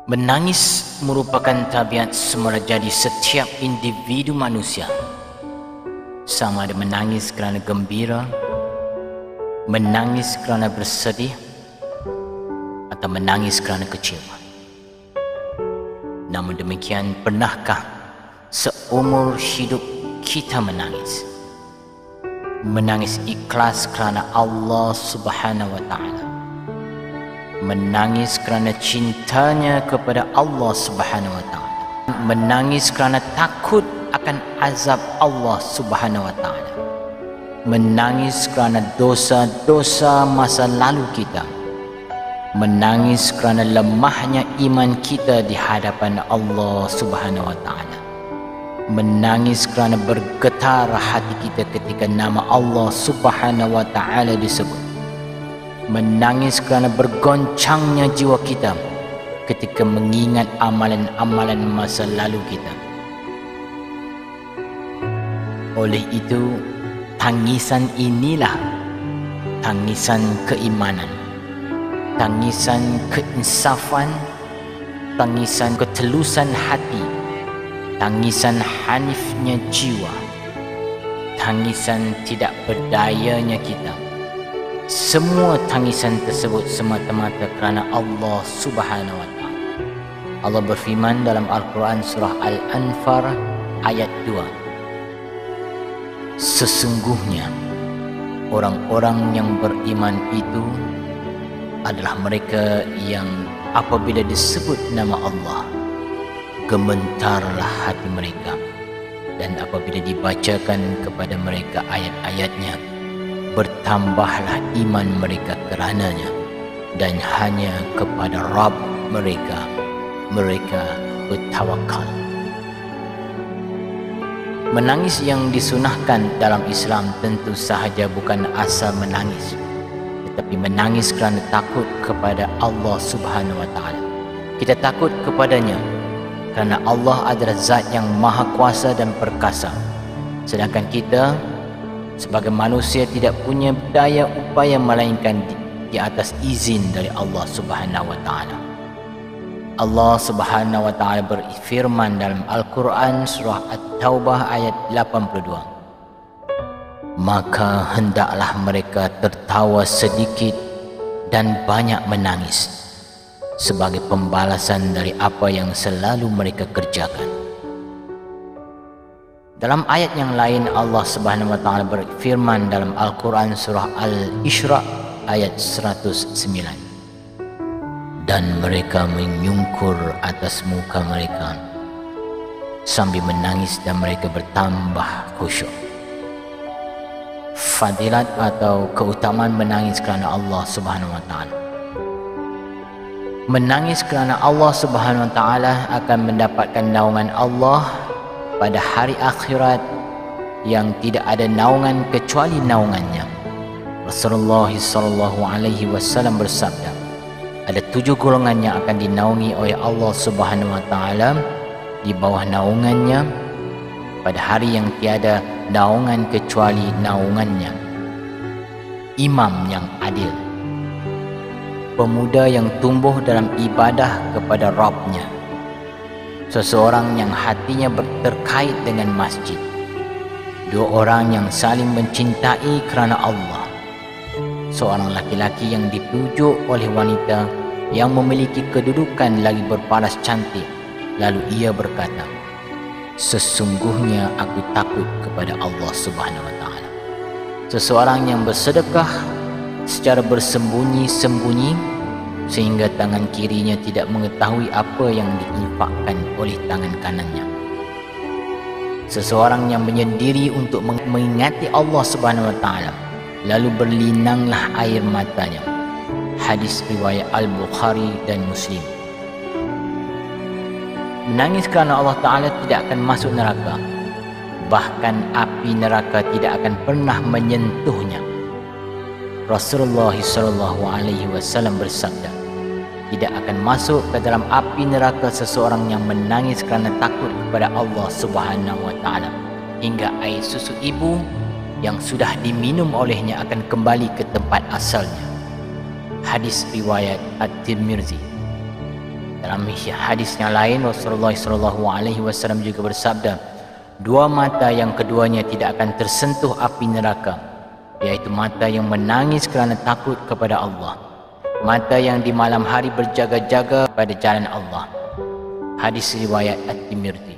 Menangis merupakan tabiat semula jadi setiap individu manusia. Sama ada menangis kerana gembira, menangis kerana bersedih, atau menangis kerana kecewa. Namun demikian, pernahkah seumur hidup kita menangis? Menangis ikhlas kerana Allah Subhanahu wa Ta'ala. Menangis kerana cintanya kepada Allah Subhanahu wa Ta'ala. Menangis kerana takut akan azab Allah Subhanahu wa Ta'ala. Menangis kerana dosa-dosa masa lalu kita. Menangis kerana lemahnya iman kita di hadapan Allah Subhanahu wa Ta'ala. Menangis kerana bergetar hati kita ketika nama Allah Subhanahu wa Ta'ala disebut. Menangis kerana bergoncangnya jiwa kita ketika mengingat amalan-amalan masa lalu kita. Oleh itu, tangisan inilah tangisan keimanan, tangisan keinsafan, tangisan ketelusan hati, tangisan hanifnya jiwa, tangisan tidak berdayanya kita. Semua tangisan tersebut semata-mata kerana Allah Subhanahu wa Ta'ala. Allah berfirman dalam Al-Quran surah Al-Anfal ayat 2. Sesungguhnya orang-orang yang beriman itu adalah mereka yang apabila disebut nama Allah, gementarlah hati mereka, dan apabila dibacakan kepada mereka ayat-ayatnya, bertambahlah iman mereka kerananya, dan hanya kepada Rabb mereka bertawakal. Menangis yang disunahkan dalam Islam tentu sahaja bukan asal menangis, tetapi menangis kerana takut kepada Allah Subhanahu wa Ta'ala. Kita takut kepadanya kerana Allah adalah zat yang maha kuasa dan perkasa, sedangkan kita sebagai manusia tidak punya daya upaya melainkan di atas izin dari Allah Subhanahu wa Ta'ala. Allah Subhanahu wa Ta'ala berfirman dalam Al-Quran surah At-Taubah ayat 82. Maka hendaklah mereka tertawa sedikit dan banyak menangis sebagai pembalasan dari apa yang selalu mereka kerjakan. Dalam ayat yang lain, Allah Subhanahu wa Ta'ala berfirman dalam Al-Quran surah Al-Isra ayat 109. Dan mereka menyungkur atas muka mereka sambil menangis dan mereka bertambah khusyuk. Fadilat atau keutamaan menangis kerana Allah Subhanahu wa Ta'ala. Menangis kerana Allah Subhanahu wa Ta'ala akan mendapatkan naungan Allah pada hari akhirat yang tidak ada naungan kecuali naungannya. Rasulullah SAW bersabda, ada 7 golongan yang akan dinaungi oleh Allah Subhanahu wa Ta'ala di bawah naungannya pada hari yang tiada naungan kecuali naungannya. Imam yang adil, pemuda yang tumbuh dalam ibadah kepada Rabbnya, seseorang yang hatinya terkait dengan masjid, 2 orang yang saling mencintai kerana Allah, seorang laki-laki yang dipujuk oleh wanita yang memiliki kedudukan lagi berparas cantik, lalu ia berkata, sesungguhnya aku takut kepada Allah Subhanahu wa Ta'ala. Seseorang yang bersedekah secara bersembunyi-sembunyi sehingga tangan kirinya tidak mengetahui apa yang diinfakkan oleh tangan kanannya. Seseorang yang menyendiri untuk mengingati Allah Subhanahu wa Ta'ala, lalu berlinanglah air matanya. Hadis riwayat Al-Bukhari dan Muslim. Menangis kerana Allah Ta'ala tidak akan masuk neraka, bahkan api neraka tidak akan pernah menyentuhnya. Rasulullah SAW bersabda, tidak akan masuk ke dalam api neraka seseorang yang menangis kerana takut kepada Allah Subhanahu wa Ta'ala, hingga air susu ibu yang sudah diminum olehnya akan kembali ke tempat asalnya. Hadis riwayat At-Tirmizi. Dalam hadis yang lain, Rasulullah SAW juga bersabda, dua mata yang keduanya tidak akan tersentuh api neraka, yaitu mata yang menangis kerana takut kepada Allah, mata yang di malam hari berjaga-jaga pada jalan Allah. Hadis riwayat At-Tirmidzi.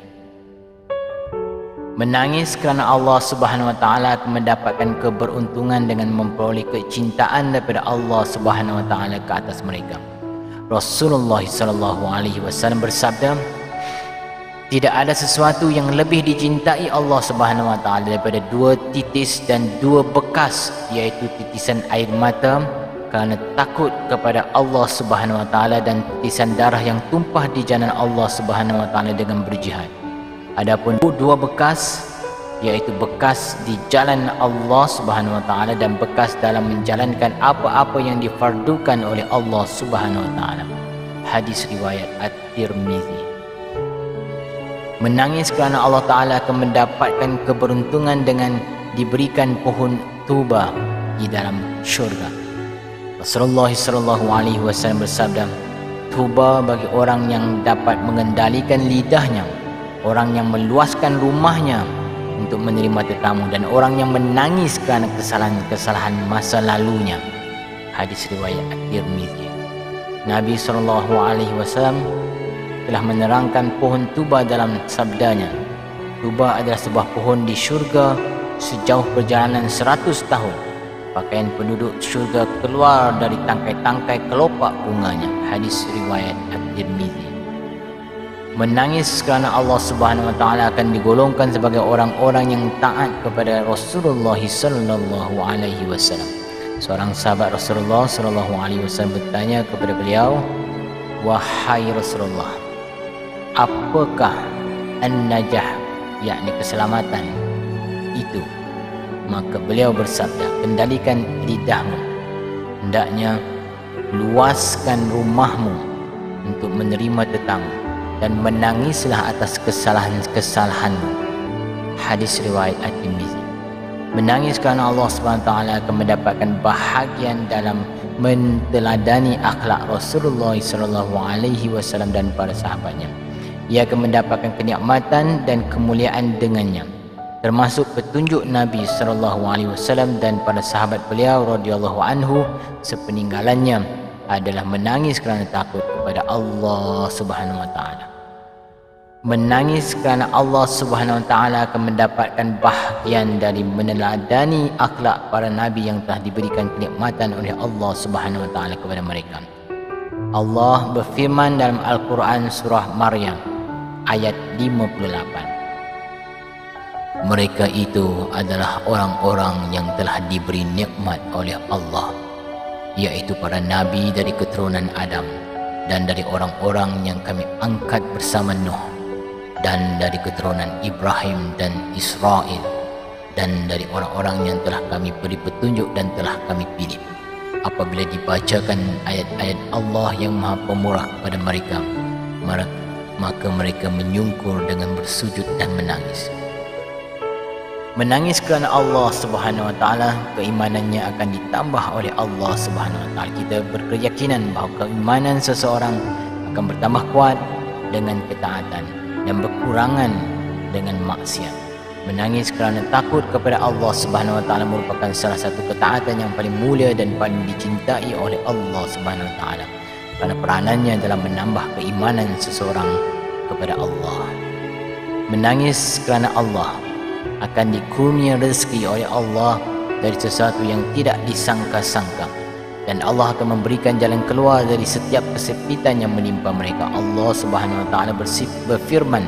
Menangis kerana Allah Subhanahu Wa Taala akan mendapatkan keberuntungan dengan memperoleh kecintaan daripada Allah Subhanahu Wa Taala ke atas mereka. Rasulullah SAW bersabda, tidak ada sesuatu yang lebih dicintai Allah Subhanahu Wa Taala daripada dua titis dan dua bekas, iaitu titisan air mata kerana takut kepada Allah Subhanahu Wa Taala dan titisan darah yang tumpah di jalan Allah Subhanahu Wa Taala dengan berjihad. Adapun dua bekas, iaitu bekas di jalan Allah Subhanahu Wa Taala dan bekas dalam menjalankan apa-apa yang difardukan oleh Allah Subhanahu Wa Taala. Hadis riwayat At-Tirmidzi. Menangis kerana Allah Taala akan mendapatkan keberuntungan dengan diberikan pohon tuba di dalam syurga. Rasulullah SAW bersabda, tuba bagi orang yang dapat mengendalikan lidahnya, orang yang meluaskan rumahnya untuk menerima tetamu, dan orang yang menangis kerana kesalahan-kesalahan masa lalunya. Hadis riwayat At-Tirmidzi. Nabi SAW telah menerangkan pohon tuba dalam sabdanya. Tuba adalah sebuah pohon di syurga sejauh perjalanan 100 tahun. Pakaian penduduk syurga keluar dari tangkai-tangkai kelopak bunganya. Hadis riwayat At-Tirmidzi. Menangis kerana Allah Subhanahu Wa Taala akan digolongkan sebagai orang-orang yang taat kepada Rasulullah SAW. Seorang sahabat Rasulullah SAW bertanya kepada beliau, wahai Rasulullah, apakah an-najah, yakni keselamatan itu? Maka beliau bersabda, kendalikan lidahmu, hendaknya luaskan rumahmu untuk menerima tetamu, dan menangislah atas kesalahan-kesalahanmu. Hadis riwayat At-Tirmidzi. Menangis kerana Allah SWT akan mendapatkan bahagian dalam menteladani akhlak Rasulullah SAW dan para sahabatnya. Ia akan mendapatkan kenikmatan dan kemuliaan dengannya, termasuk petunjuk Nabi SAW dan para sahabat beliau radhiyallahu anhu sepeninggalannya adalah menangis kerana takut kepada Allah Subhanahu Wa Taala. Menangis kerana Allah Subhanahu Wa Taala akan mendapatkan bahagian dari meneladani akhlak para nabi yang telah diberikan kenikmatan oleh Allah Subhanahu Wa Taala kepada mereka. Allah berfirman dalam Al-Quran surah Maryam ayat 58. Mereka itu adalah orang-orang yang telah diberi nikmat oleh Allah, yaitu para nabi dari keturunan Adam, dan dari orang-orang yang kami angkat bersama Nuh, dan dari keturunan Ibrahim dan Israel, dan dari orang-orang yang telah kami beri petunjuk dan telah kami pilih. Apabila dibacakan ayat-ayat Allah yang Maha Pemurah kepada mereka, maka mereka menyungkur dengan bersujud dan menangis. Menangis kerana Allah Subhanahu Wa Taala, keimanannya akan ditambah oleh Allah Subhanahu Wa Taala. Kita berkeyakinan bahawa keimanan seseorang akan bertambah kuat dengan ketaatan dan berkurangan dengan maksiat. Menangis kerana takut kepada Allah Subhanahu Wa Taala merupakan salah satu ketaatan yang paling mulia dan paling dicintai oleh Allah Subhanahu Wa Taala, kerana peranannya dalam menambah keimanan seseorang kepada Allah. Menangis kerana Allah akan dikurnia rezeki oleh Allah dari sesuatu yang tidak disangka-sangka, dan Allah akan memberikan jalan keluar dari setiap kesempitan yang menimpa mereka. Allah Subhanahu Wa Taala berfirman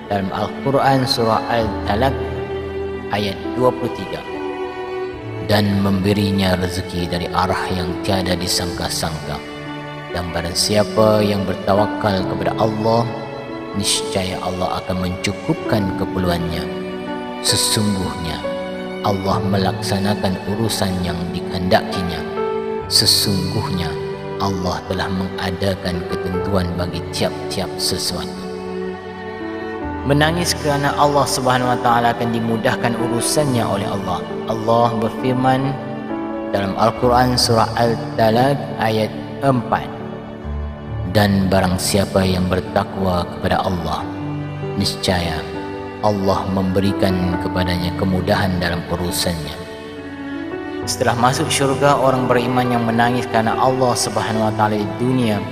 dalam Al-Quran surah Al-Talaq ayat 23, dan memberinya rezeki dari arah yang tiada disangka-sangka, dan barang siapa yang bertawakal kepada Allah, niscaya Allah akan mencukupkan keperluannya. Sesungguhnya Allah melaksanakan urusan yang dikehendakinya. Sesungguhnya Allah telah mengadakan ketentuan bagi tiap-tiap sesuatu. Menangis kerana Allah Subhanahu Wa Taala akan dimudahkan urusannya oleh Allah. Allah berfirman dalam Al-Quran surah Al-Talaq ayat 4, Dan barang siapa yang bertakwa kepada Allah, niscaya Allah memberikan kepadanya kemudahan dalam urusannya. Setelah masuk syurga, orang beriman yang menangis karena Allah Subhanahu wa taala di dunia,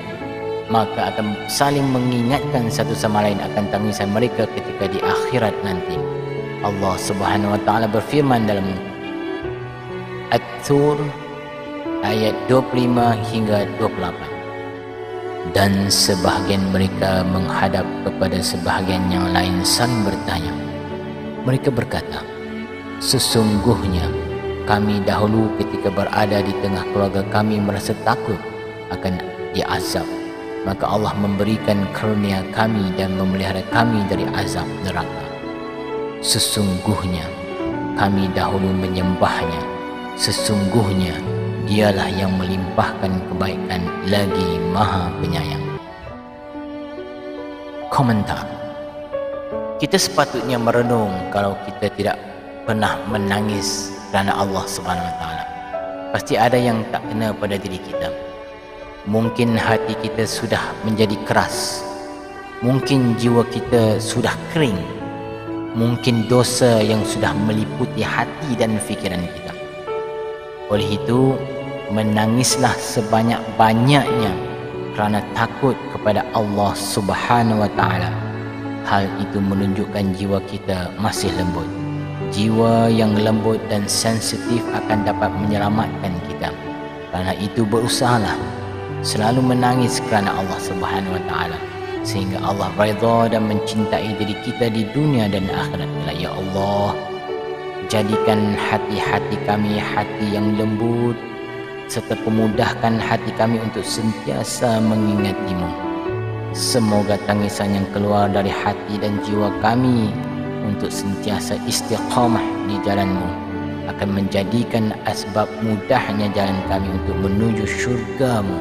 maka akan saling mengingatkan satu sama lain akan tangisan mereka ketika di akhirat nanti. Allah Subhanahu wa taala berfirman dalam At-Tur ayat 25 hingga 28. Dan sebahagian mereka menghadap kepada sebahagian yang lain saling bertanya. Mereka berkata, sesungguhnya kami dahulu ketika berada di tengah keluarga kami merasa takut akan diazab. Maka Allah memberikan karunia kami dan memelihara kami dari azab neraka. Sesungguhnya kami dahulu menyembahnya. Sesungguhnya Dialah yang melimpahkan kebaikan lagi Maha Penyayang. Komentar: kita sepatutnya merenung kalau kita tidak pernah menangis kerana Allah Subhanahu Wa Taala. Pasti ada yang tak kena pada diri kita. Mungkin hati kita sudah menjadi keras. Mungkin jiwa kita sudah kering. Mungkin dosa yang sudah meliputi hati dan fikiran kita. Oleh itu, menangislah sebanyak-banyaknya kerana takut kepada Allah Subhanahu Wa Taala. Hal itu menunjukkan jiwa kita masih lembut. Jiwa yang lembut dan sensitif akan dapat menyelamatkan kita. Kerana itu berusahalah selalu menangis kerana Allah Subhanahu Wa Taala, sehingga Allah redha dan mencintai diri kita di dunia dan akhirat. Ya Allah, jadikan hati-hati kami hati yang lembut, serta pemudahkan hati kami untuk sentiasa mengingat-Mu. Semoga tangisan yang keluar dari hati dan jiwa kami untuk sentiasa istiqamah di jalan-Mu akan menjadikan asbab mudahnya jalan kami untuk menuju syurga-Mu.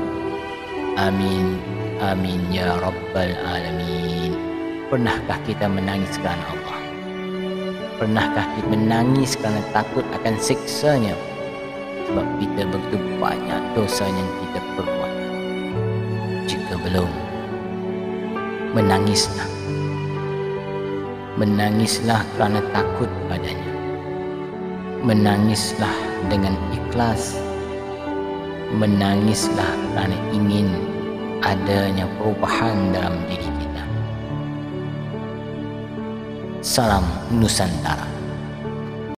Amin. Amin ya Rabbal Alamin. Pernahkah kita menangis kerana Allah? Pernahkah kita menangis kerana takut akan siksanya? Sebab kita begitu banyak dosa yang kita perbuat. Jika belum, menangislah. Menangislah kerana takut padanya. Menangislah dengan ikhlas. Menangislah kerana ingin adanya perubahan dalam diri kita. Salam Nusantara.